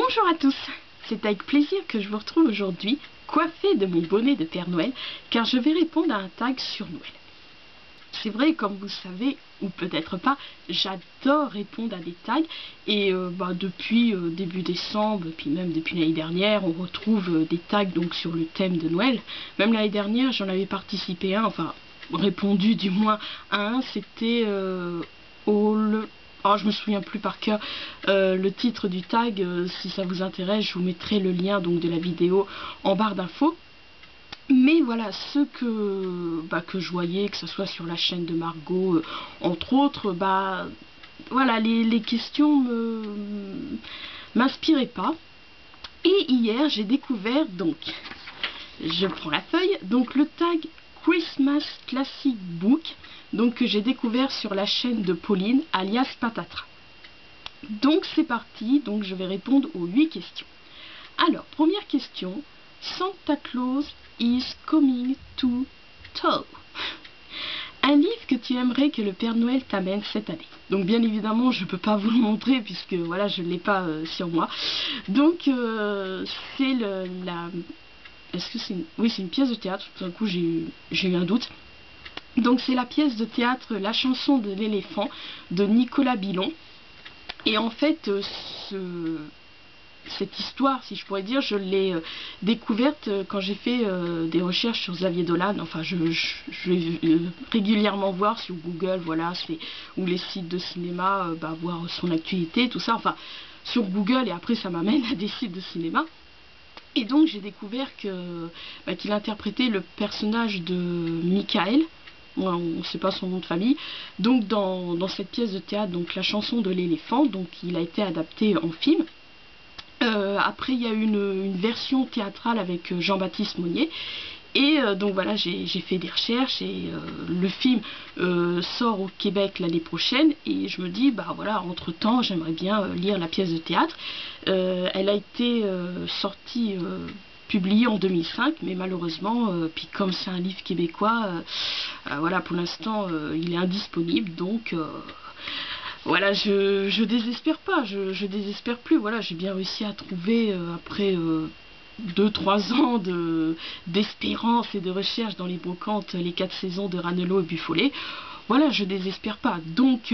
Bonjour à tous, c'est avec plaisir que je vous retrouve aujourd'hui, coiffée de mon bonnet de Père Noël, car je vais répondre à un tag sur Noël. C'est vrai, comme vous le savez, ou peut-être pas, j'adore répondre à des tags, et depuis début décembre, puis même depuis l'année dernière, on retrouve des tags donc sur le thème de Noël. Même l'année dernière, j'en avais participé à un, enfin répondu du moins à un, c'était je me souviens plus par cœur le titre du tag. Si ça vous intéresse, je vous mettrai le lien donc de la vidéo en barre d'infos. Mais voilà, ceux que je voyais, que ce soit sur la chaîne de Margot, entre autres, voilà, les questions m'inspiraient pas. Et hier, j'ai découvert, donc, je prends la feuille, donc le tag Christmas Classic Book, donc que j'ai découvert sur la chaîne de Pauline, alias Patatra. Donc c'est parti, donc je vais répondre aux 8 questions. Alors, première question, Santa Claus is coming to town. Un livre que tu aimerais que le Père Noël t'amène cette année. Donc bien évidemment, je ne peux pas vous le montrer puisque voilà, je ne l'ai pas sur moi. Donc c'est est-ce que c'est oui, c'est une pièce de théâtre. Tout d'un coup, j'ai eu un doute. Donc c'est la pièce de théâtre La chanson de l'éléphant de Nicolas Bilon. Et en fait, cette histoire, si je pourrais dire, je l'ai découverte quand j'ai fait des recherches sur Xavier Dolan. Enfin, je vais régulièrement voir sur Google, voilà, ou les sites de cinéma, voir son actualité, tout ça. Enfin, sur Google, et après ça m'amène à des sites de cinéma. Et donc j'ai découvert qu'il interprétait le personnage de Michael. On ne sait pas son nom de famille. Donc dans cette pièce de théâtre, donc La chanson de l'éléphant, donc il a été adapté en film. Après il y a eu une version théâtrale avec Jean-Baptiste Monnier. Et donc voilà, j'ai fait des recherches et le film sort au Québec l'année prochaine. Et je me dis, voilà, entre temps, j'aimerais bien lire la pièce de théâtre. Elle a été publiée en 2005, mais malheureusement, puis comme c'est un livre québécois, voilà, pour l'instant, il est indisponible. Donc voilà, je désespère pas, je désespère plus. Voilà, j'ai bien réussi à trouver après 2-3 ans d'espérance et de recherche dans les brocantes, les 4 saisons de Ranello et Buffollet. Voilà, je désespère pas. Donc,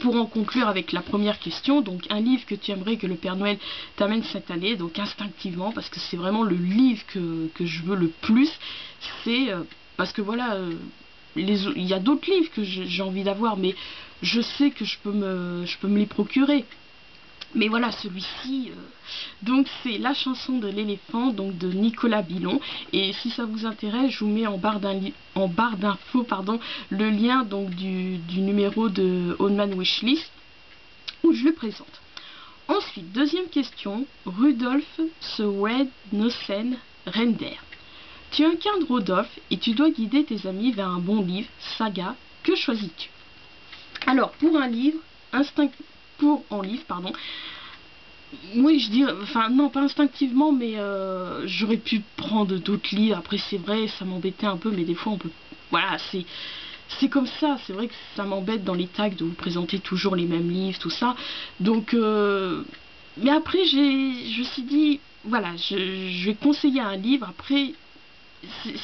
pour en conclure avec la première question, donc un livre que tu aimerais que le Père Noël t'amène cette année, donc instinctivement, parce que c'est vraiment le livre que je veux le plus, c'est parce que voilà, il y a d'autres livres que j'ai envie d'avoir, mais je sais que je peux me les procurer. Mais voilà, celui-ci, donc c'est La chanson de l'éléphant, donc de Nicolas Bilon. Et si ça vous intéresse, je vous mets en barre d'infos, le lien donc du numéro de Oldman Wishlist où je le présente. Ensuite, deuxième question, Rudolf the Red-Nosed Reindeer. Tu incarnes Rodolphe et tu dois guider tes amis vers un bon livre, saga, que choisis-tu? Alors, pour un livre, oui, je dirais, enfin non, pas instinctivement, mais j'aurais pu prendre d'autres livres. Après, c'est vrai, ça m'embêtait un peu, mais des fois on peut, voilà, c'est comme ça. C'est vrai que ça m'embête dans les tags de vous présenter toujours les mêmes livres, tout ça. Donc mais après je me suis dit, voilà, je vais conseiller un livre. Après,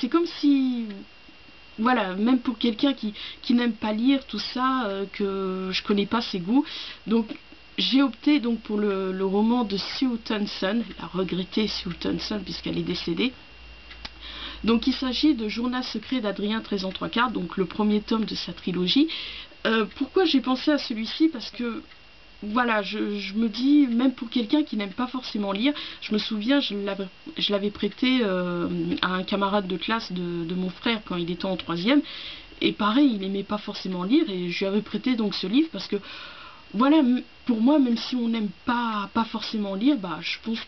c'est comme si, voilà, même pour quelqu'un qui n'aime pas lire tout ça, que je connais pas ses goûts, donc j'ai opté donc pour le roman de Sue Thompson, la regrettée Sue Thompson puisqu'elle est décédée. Donc il s'agit de Journal secret d'Adrien 13 ans 3/4, donc le premier tome de sa trilogie. Pourquoi j'ai pensé à celui-ci? Parce que voilà, je me dis, même pour quelqu'un qui n'aime pas forcément lire, je me souviens, je l'avais prêté à un camarade de classe de mon frère quand il était en 3e, et pareil, il n'aimait pas forcément lire, et je lui avais prêté donc ce livre, parce que, voilà, pour moi, même si on n'aime pas forcément lire, je pense,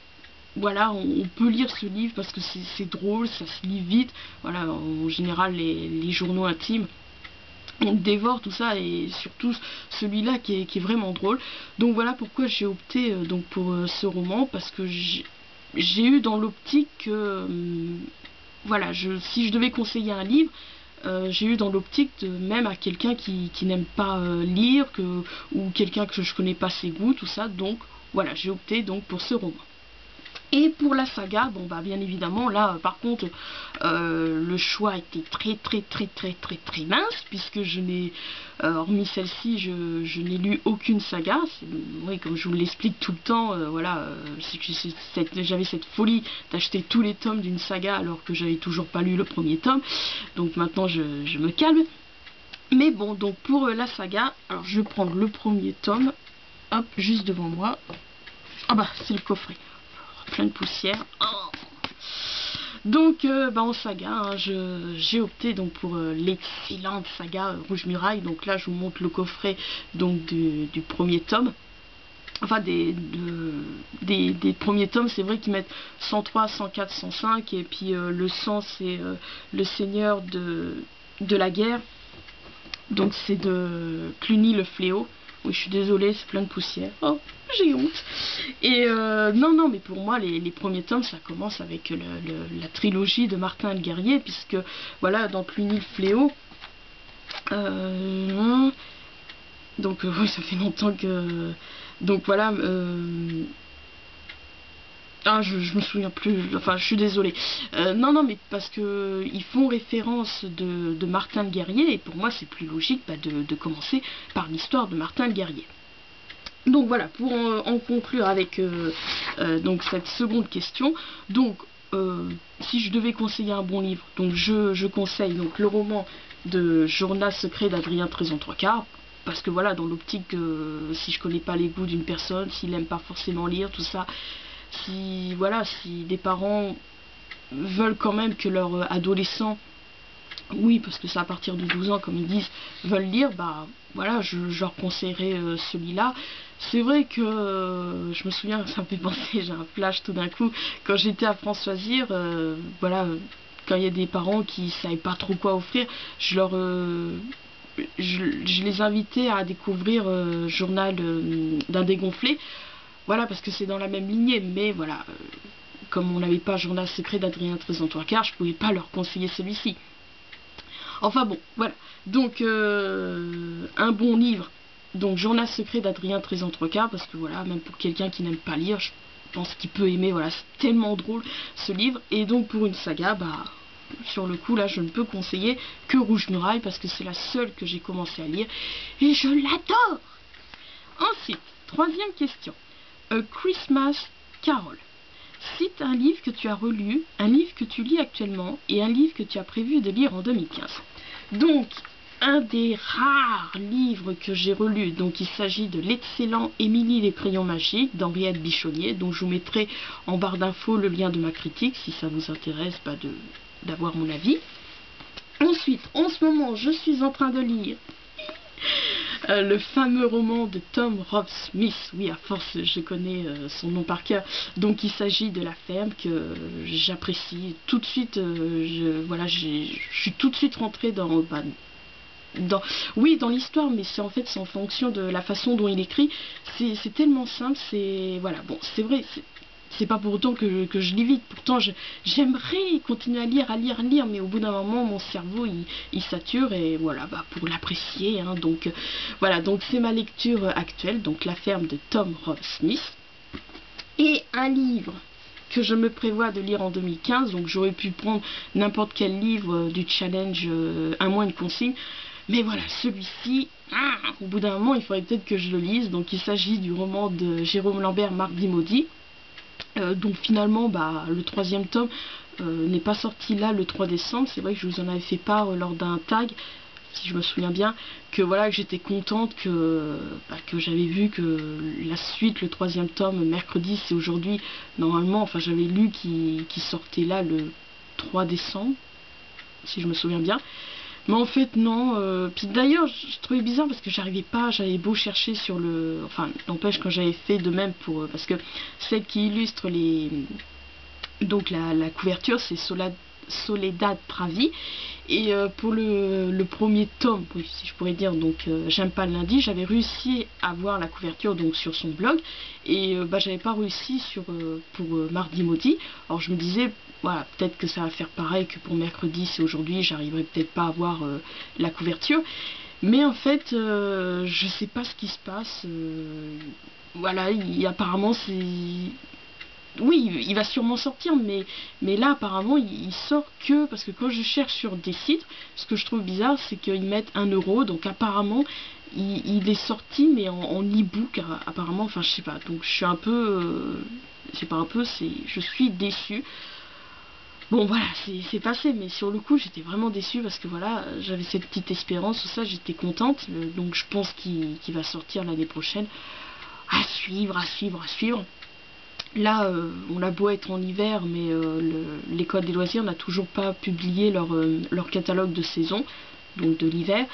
voilà, on peut lire ce livre, parce que c'est drôle, ça se lit vite, voilà, en général, les journaux intimes, on dévore tout ça, et surtout celui-là qui est vraiment drôle. Donc voilà pourquoi j'ai opté donc pour ce roman, parce que j'ai eu dans l'optique que voilà, si je devais conseiller un livre, j'ai eu dans l'optique de même à quelqu'un qui n'aime pas lire, ou quelqu'un que je connais pas ses goûts, tout ça. Donc voilà, j'ai opté donc pour ce roman. Et pour la saga, bon bah bien évidemment là par contre le choix était très mince, puisque je n'ai hormis celle-ci je n'ai lu aucune saga. Oui, comme je vous l'explique tout le temps, voilà, j'avais cette folie d'acheter tous les tomes d'une saga alors que j'avais toujours pas lu le premier tome, donc maintenant je me calme. Mais bon, donc pour la saga, alors je vais prendre le premier tome, hop, juste devant moi. Ah bah c'est le coffret, plein de poussière. Oh. Donc bah en saga, hein, j'ai opté donc pour l'excellente saga Rouge Muraille. Donc là je vous montre le coffret donc du premier tome. Enfin des premiers tomes, c'est vrai qu'ils mettent 103, 104, 105, et puis le 100 c'est le Seigneur de la guerre. Donc c'est de Cluny le Fléau. Oui, je suis désolée, c'est plein de poussière. Oh, j'ai honte. Et non, mais pour moi, les premiers tomes, ça commence avec la trilogie de Martin le Guerrier, puisque, voilà, dans Cluny le Fléau, donc, oui, ça fait longtemps que... Donc, voilà, ah, je me souviens plus, enfin je suis désolée. Non, mais parce que ils font référence de Martin le Guerrier, et pour moi c'est plus logique bah, de commencer par l'histoire de Martin le Guerrier. Donc voilà, pour en conclure avec donc cette seconde question, donc si je devais conseiller un bon livre, donc je conseille donc le roman de Journal secret d'Adrien Trézon Trois-Quarts, parce que voilà, dans l'optique, si je connais pas les goûts d'une personne, s'il n'aime pas forcément lire, tout ça, si voilà, si des parents veulent quand même que leur adolescent, oui, parce que c'est à partir de 12 ans comme ils disent, veulent lire, bah voilà, je leur conseillerais celui-là. C'est vrai que je me souviens, ça me fait penser, j'ai un flash tout d'un coup, quand j'étais à Françoisir, voilà, quand il y a des parents qui savaient pas trop quoi offrir, je les invitais à découvrir Journal d'un dégonflé. Voilà, parce que c'est dans la même lignée, mais voilà, comme on n'avait pas Journal secret d'Adrien Trézon Trois-Quarts, je pouvais pas leur conseiller celui-ci. Enfin bon, voilà. Donc, un bon livre, donc Journal secret d'Adrien Trézon Trois-Quarts, parce que voilà, même pour quelqu'un qui n'aime pas lire, je pense qu'il peut aimer, voilà, c'est tellement drôle ce livre. Et donc pour une saga, bah, sur le coup, là, je ne peux conseiller que Rouge Muraille, parce que c'est la seule que j'ai commencé à lire, et je l'adore. Ensuite, troisième question. A Christmas Carol. Cite un livre que tu as relu, un livre que tu lis actuellement et un livre que tu as prévu de lire en 2015. Donc, un des rares livres que j'ai relus, donc il s'agit de l'excellent Émilie les crayons magiques d'Henriette Bichonnier, dont je vous mettrai en barre d'infos le lien de ma critique si ça vous intéresse d'avoir mon avis. Ensuite, en ce moment, je suis en train de lire le fameux roman de Tom Rob Smith. Oui, à force, je connais son nom par cœur. Donc, il s'agit de La Ferme, que j'apprécie tout de suite. Voilà, je suis tout de suite rentrée dans l'histoire, mais c'est en fait en fonction de la façon dont il écrit. C'est tellement simple. C'est voilà, bon, c'est vrai. C'est pas pour autant que je lis vite. Pourtant, j'aimerais continuer à lire, mais au bout d'un moment, mon cerveau, il sature, et voilà, bah, pour l'apprécier, hein, donc, voilà, donc c'est ma lecture actuelle, donc La Ferme de Tom Rob Smith. Et un livre que je me prévois de lire en 2015, donc j'aurais pu prendre n'importe quel livre du challenge un mois une consigne, mais voilà, celui-ci, au bout d'un moment, il faudrait peut-être que je le lise. Donc il s'agit du roman de Jérôme Lambert, Marc Dimaudy. Donc finalement, bah, le troisième tome n'est pas sorti là le 3 décembre. C'est vrai que je vous en avais fait part lors d'un tag, si je me souviens bien, que voilà, que j'étais contente que j'avais vu que la suite, le troisième tome, mercredi, c'est aujourd'hui, normalement, enfin j'avais lu qui sortait là le 3 décembre, si je me souviens bien. Mais en fait non, puis d'ailleurs je trouvais bizarre parce que j'arrivais pas, j'avais beau chercher sur le... Enfin n'empêche, quand j'avais fait de même parce que celle qui illustre donc la couverture, c'est Soledad Pravi. Et pour le premier tome, oui, si je pourrais dire, donc J'aime pas le lundi, j'avais réussi à voir la couverture donc sur son blog, et j'avais pas réussi pour Mardi Maudit. Alors je me disais, voilà, peut-être que ça va faire pareil que pour mercredi, si aujourd'hui j'arriverai peut-être pas à voir la couverture. Mais en fait, je sais pas ce qui se passe. Voilà, apparemment c'est... Oui, il va sûrement sortir, mais là apparemment il sort que... Parce que quand je cherche sur des sites, ce que je trouve bizarre, c'est qu'ils mettent 1 €, donc apparemment il est sorti, mais en e-book, apparemment, enfin je sais pas. Donc je suis un peu... c'est pas un peu, je suis déçue. Bon voilà, c'est passé, mais sur le coup j'étais vraiment déçue parce que voilà, j'avais cette petite espérance, tout ça, j'étais contente, donc je pense qu'il va sortir l'année prochaine. À suivre, à suivre, à suivre. Là, on a beau être en hiver, mais l'école des loisirs n'a toujours pas publié leur catalogue de saison, donc de l'hiver.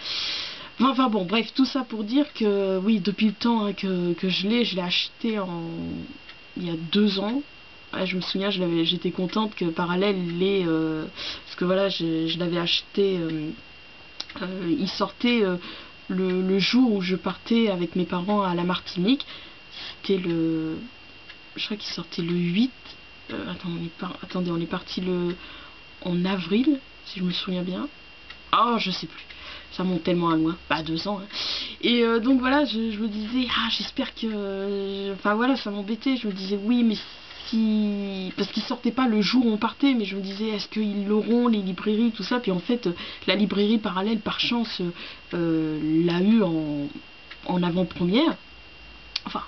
Enfin bon, bref, tout ça pour dire que oui, depuis le temps hein, que je l'ai acheté il y a 2 ans. Ouais, je me souviens, j'étais contente que Parallèle parce que voilà, je l'avais acheté, il sortait le jour où je partais avec mes parents à la Martinique. C'était je crois qu'il sortait le 8. Attendez, on est parti en avril, si je me souviens bien. Oh, je sais plus. Ça monte tellement à loin. 2 ans. Hein. Et donc voilà, je me disais, j'espère que... Enfin voilà, ça m'embêtait. Je me disais, oui, mais si... Parce qu'ils sortaient pas le jour où on partait, mais je me disais, est-ce qu'ils l'auront, les librairies, tout ça. Puis en fait, la librairie Parallèle, par chance, l'a eu en avant-première. Enfin,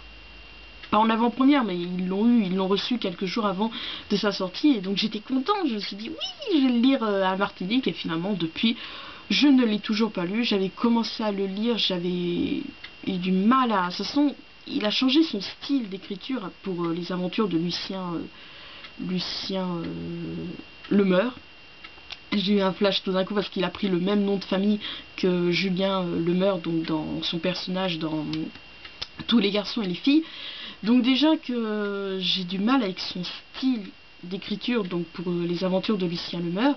pas en avant-première, mais ils l'ont reçu quelques jours avant de sa sortie, et donc j'étais contente, je me suis dit oui, je vais le lire à Martinique, et finalement depuis, je ne l'ai toujours pas lu. J'avais commencé à le lire, j'avais eu du mal à... De toute façon, il a changé son style d'écriture pour les aventures de Lucien Lemeur. J'ai eu un flash tout d'un coup parce qu'il a pris le même nom de famille que Julien Lemeur, donc dans son personnage dans Tous les garçons et les filles. Donc déjà que j'ai du mal avec son style d'écriture, donc pour les aventures de Lucien Lemeur,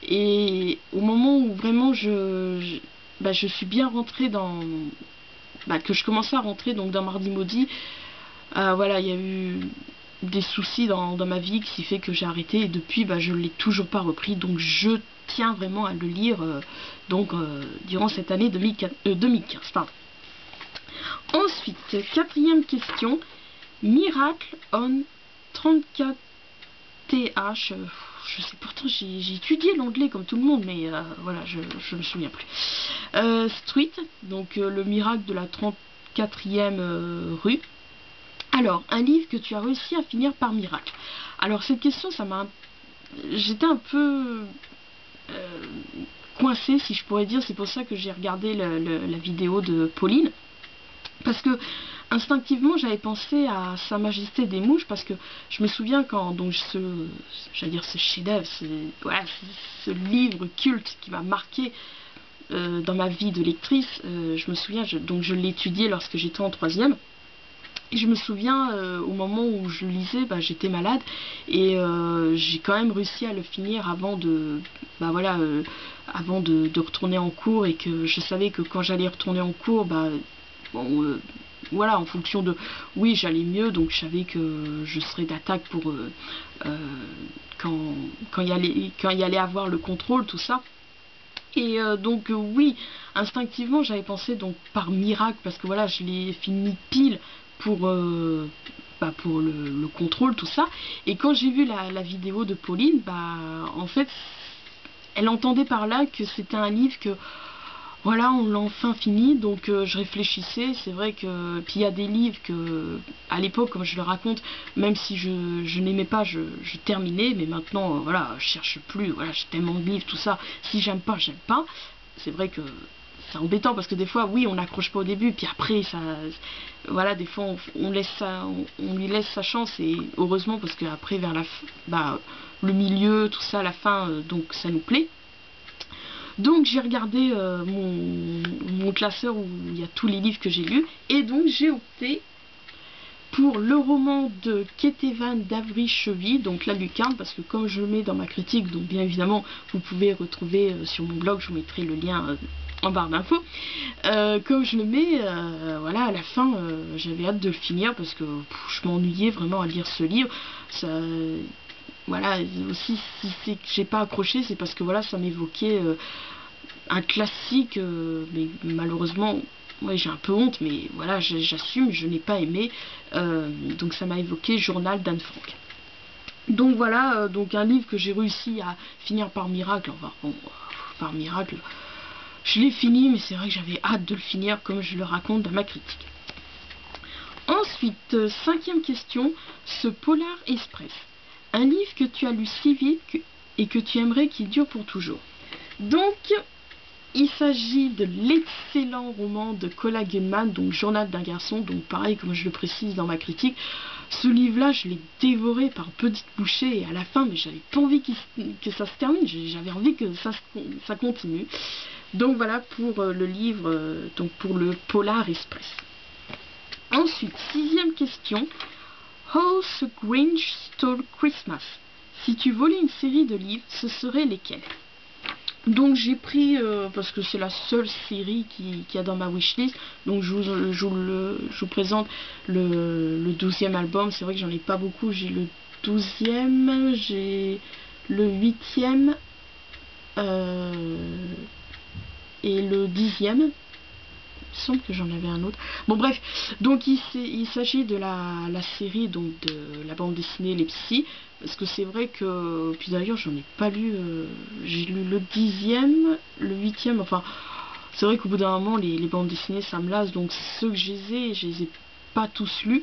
et au moment où vraiment je suis bien rentrée dans... que je commençais à rentrer donc dans Mardi Maudit, voilà, il y a eu des soucis dans ma vie qui fait que j'ai arrêté, et depuis je ne l'ai toujours pas repris, donc je tiens vraiment à le lire durant cette année 2015. Pardon. Ensuite, 4e question. Miracle on 34th. Je sais, pourtant j'ai étudié l'anglais comme tout le monde, mais voilà, je me souviens plus. Street, donc le miracle de la 34e rue. Alors, un livre que tu as réussi à finir par miracle. Alors cette question, j'étais un peu coincée, si je pourrais dire. C'est pour ça que j'ai regardé la vidéo de Pauline. Parce que instinctivement j'avais pensé à Sa Majesté des Mouches, parce que je me souviens quand donc ce chef-d'œuvre, ce livre culte qui m'a marqué dans ma vie de lectrice, je me souviens, je l'ai étudié lorsque j'étais en 3e. Et je me souviens, au moment où je le lisais, j'étais malade, et j'ai quand même réussi à le finir avant de retourner en cours, et que je savais que quand j'allais retourner en cours, voilà, en fonction de... Oui, j'allais mieux, donc je savais que je serais d'attaque pour... quand il y allait avoir le contrôle, tout ça. Et donc oui, instinctivement j'avais pensé donc par miracle, parce que voilà, je l'ai fini pile pour le contrôle, tout ça. Et quand j'ai vu la vidéo de Pauline, en fait elle entendait par là que c'était un livre que voilà, on l'a enfin fini. Donc je réfléchissais, c'est vrai que... Puis il y a des livres que, à l'époque, comme je le raconte, même si je n'aimais pas, je terminais, mais maintenant, voilà, je cherche plus, voilà, j'ai tellement de livres, tout ça, si j'aime pas, j'aime pas. C'est vrai que c'est embêtant, parce que des fois, oui, on n'accroche pas au début, puis après, ça... Voilà, des fois, on lui laisse sa chance, et heureusement, parce qu'après, vers la le milieu, tout ça, la fin, donc ça nous plaît. Donc j'ai regardé mon classeur où il y a tous les livres que j'ai lus, et donc j'ai opté pour le roman de Ketevan d'Avry Chevy, donc La Lucarne, parce que comme je le mets dans ma critique, donc bien évidemment vous pouvez retrouver sur mon blog, je vous mettrai le lien en barre d'infos, comme je le mets, voilà, à la fin j'avais hâte de le finir parce que je m'ennuyais vraiment à lire ce livre. Ça, voilà, aussi si c'est que j'ai pas accroché, c'est parce que voilà, ça m'évoquait un classique, mais malheureusement, ouais, j'ai un peu honte, mais voilà, j'assume, je n'ai pas aimé, donc ça m'a évoqué Journal d'Anne Frank. Donc voilà, donc un livre que j'ai réussi à finir par miracle, enfin bon, par miracle, je l'ai fini, mais c'est vrai que j'avais hâte de le finir comme je le raconte dans ma critique. Ensuite, cinquième question, ce Polar Express. Un livre que tu as lu si vite et que tu aimerais qu'il dure pour toujours. Donc, il s'agit de l'excellent roman de Cola Gunman, donc Journal d'un garçon, donc pareil comme je le précise dans ma critique. Ce livre-là, je l'ai dévoré par petites bouchées et à la fin, mais j'avais pas envie que ça se termine, j'avais envie que ça continue. Donc voilà pour le livre, donc pour le Polar Express. Ensuite, sixième question. How the Grinch Stole Christmas. Si tu volais une série de livres, ce seraient lesquels? Donc j'ai pris, parce que c'est la seule série qu'il y a dans ma wishlist, donc je vous présente le 12e album. C'est vrai que j'en ai pas beaucoup, j'ai le 12e, j'ai le 8e et le 10e. Il me semble que j'en avais un autre. Bon bref, donc il s'agit de la série, donc de la bande dessinée Les Psys, parce que c'est vrai que, puis d'ailleurs j'en ai pas lu, j'ai lu le 10e, le 8e, enfin c'est vrai qu'au bout d'un moment les bandes dessinées ça me lasse, donc ceux que je les ai pas tous lus.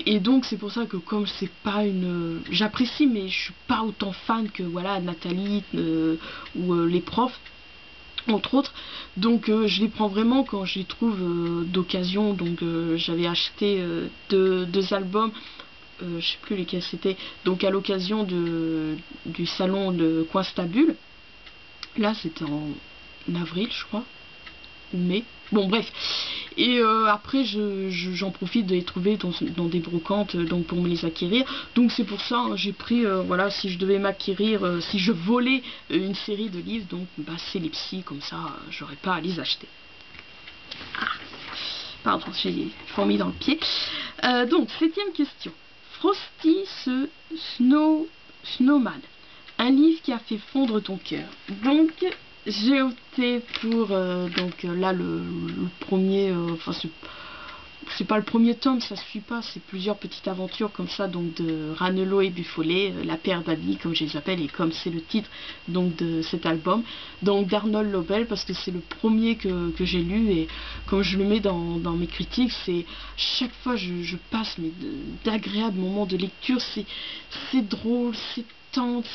Et donc c'est pour ça que comme c'est pas une... J'apprécie mais je suis pas autant fan que voilà Nathalie ou les profs, entre autres, donc je les prends vraiment quand je les trouve d'occasion. Donc j'avais acheté deux albums, je sais plus lesquels c'était, donc à l'occasion du salon de Coinstabule. Là c'était en avril je crois, ou mai, bon bref. Et après j'en profite de les trouver dans des brocantes, donc pour me les acquérir. Donc c'est pour ça hein, j'ai pris, voilà, si je devais m'acquérir, si je volais une série de livres, donc bah, c'est les Psys, comme ça j'aurais pas à les acheter. Ah, pardon, j'ai fourmi dans le pied. Donc septième question. Frosty ce Snowman, un livre qui a fait fondre ton cœur. Donc j'ai opté pour donc là le premier, enfin c'est pas le premier tome, ça suit pas, c'est plusieurs petites aventures comme ça, donc de Ranello et Buffolé, la paire d'amis comme je les appelle, et comme c'est le titre donc de cet album, donc d'Arnold Lobel, parce que c'est le premier que j'ai lu, et comme je le mets dans mes critiques, c'est chaque fois je passe d'agréables moments de lecture, c'est drôle, c'est tendre,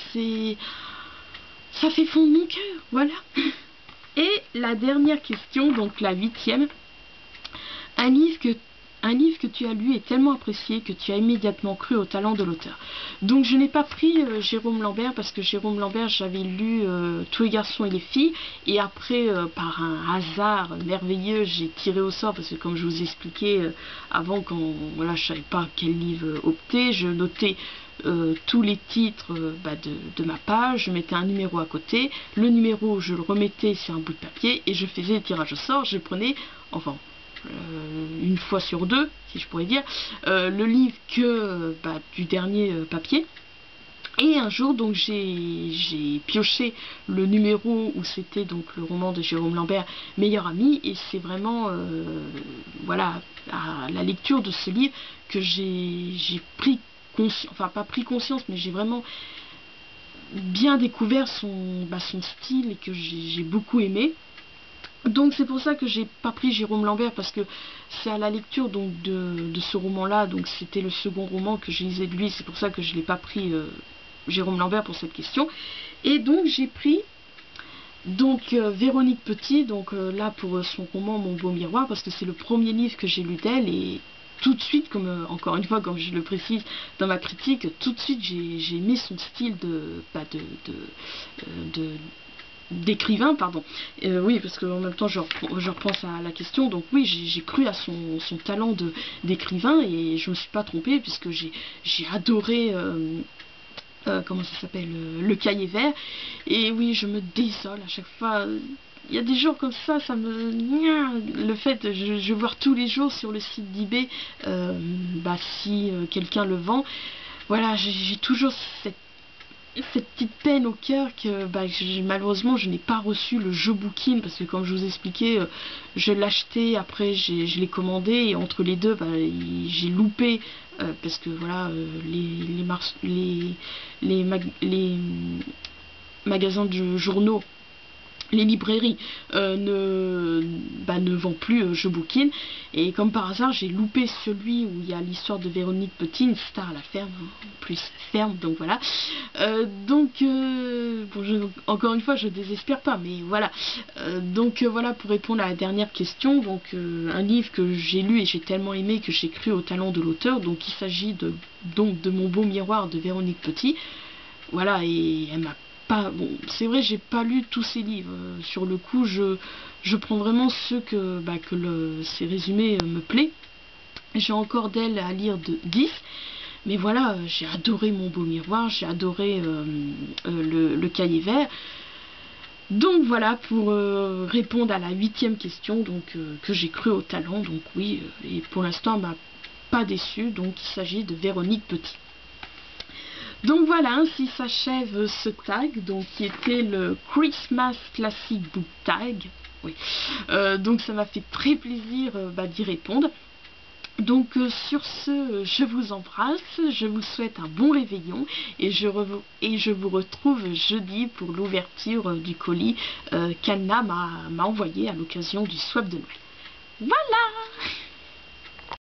ça fait fondre mon cœur, voilà. Et la dernière question, donc la 8e. Un livre que tu as lu et tellement apprécié que tu as immédiatement cru au talent de l'auteur. Donc je n'ai pas pris Jérôme Lambert, parce que Jérôme Lambert j'avais lu Tous les garçons et les filles, et après par un hasard merveilleux j'ai tiré au sort, parce que comme je vous expliquais avant, quand voilà, je savais pas quel livre opter, je notais tous les titres de ma page, je mettais un numéro à côté, le numéro je le remettais sur un bout de papier et je faisais le tirage au sort. Je prenais, enfin une fois sur deux si je pourrais dire, le livre que du dernier papier. Et un jour donc j'ai pioché le numéro où c'était donc le roman de Jérôme Lambert, Meilleur ami, et c'est vraiment voilà, à la lecture de ce livre que j'ai pris conscience, enfin pas pris conscience, mais j'ai vraiment bien découvert son style, et que j'ai beaucoup aimé. Donc c'est pour ça que j'ai pas pris Jérôme Lambert, parce que c'est à la lecture donc de ce roman là, donc c'était le second roman que je lisais de lui, c'est pour ça que je n'ai pas pris Jérôme Lambert pour cette question. Et donc j'ai pris donc Véronique Petit, donc là pour son roman Mon beau miroir, parce que c'est le premier livre que j'ai lu d'elle, et tout de suite, comme encore une fois, comme je le précise dans ma critique, tout de suite j'ai aimé son style d'écrivain, pardon. Oui, parce qu'en même temps, je repense à la question. Donc oui, j'ai cru à son talent d'écrivain et je me suis pas trompée puisque j'ai adoré... comment ça s'appelle, le cahier vert. Et oui, je me désole à chaque fois. Il y a des jours comme ça me... Le fait, je vais voir tous les jours sur le site d'eBay bah, si quelqu'un le vend. Voilà, j'ai toujours cette petite peine au cœur que bah, malheureusement je n'ai pas reçu le jeu Bookin parce que comme je vous expliquais, je l'ai acheté, après je l'ai commandé et entre les deux bah, j'ai loupé parce que voilà les magasins de journaux, les librairies ne vendent plus jeux Bookin et comme par hasard j'ai loupé celui où il y a l'histoire de Véronique Petit, une star à la ferme, plus ferme, donc voilà. Bon, encore une fois je désespère pas, mais voilà. Voilà pour répondre à la dernière question. Donc un livre que j'ai lu et j'ai tellement aimé que j'ai cru au talent de l'auteur. Donc il s'agit de Mon beau miroir de Véronique Petit. Voilà, et elle m'a pas... Bon, c'est vrai, j'ai pas lu tous ces livres. Sur le coup, je prends vraiment ceux que ces résumés me plaît. J'ai encore d'elle à lire 10. Mais voilà, j'ai adoré Mon beau miroir, j'ai adoré le cahier vert. Donc voilà, pour répondre à la 8e question, donc que j'ai cru au talent. Donc oui, et pour l'instant, elle m'a pas déçu. Donc il s'agit de Véronique Petit. Donc voilà, ainsi s'achève ce tag, donc qui était le Christmas Classic Book Tag. Oui. Donc ça m'a fait très plaisir d'y répondre. Donc sur ce, je vous embrasse, je vous souhaite un bon réveillon et je vous retrouve jeudi pour l'ouverture du colis qu'Anna m'a envoyé à l'occasion du swap de Noël. Voilà.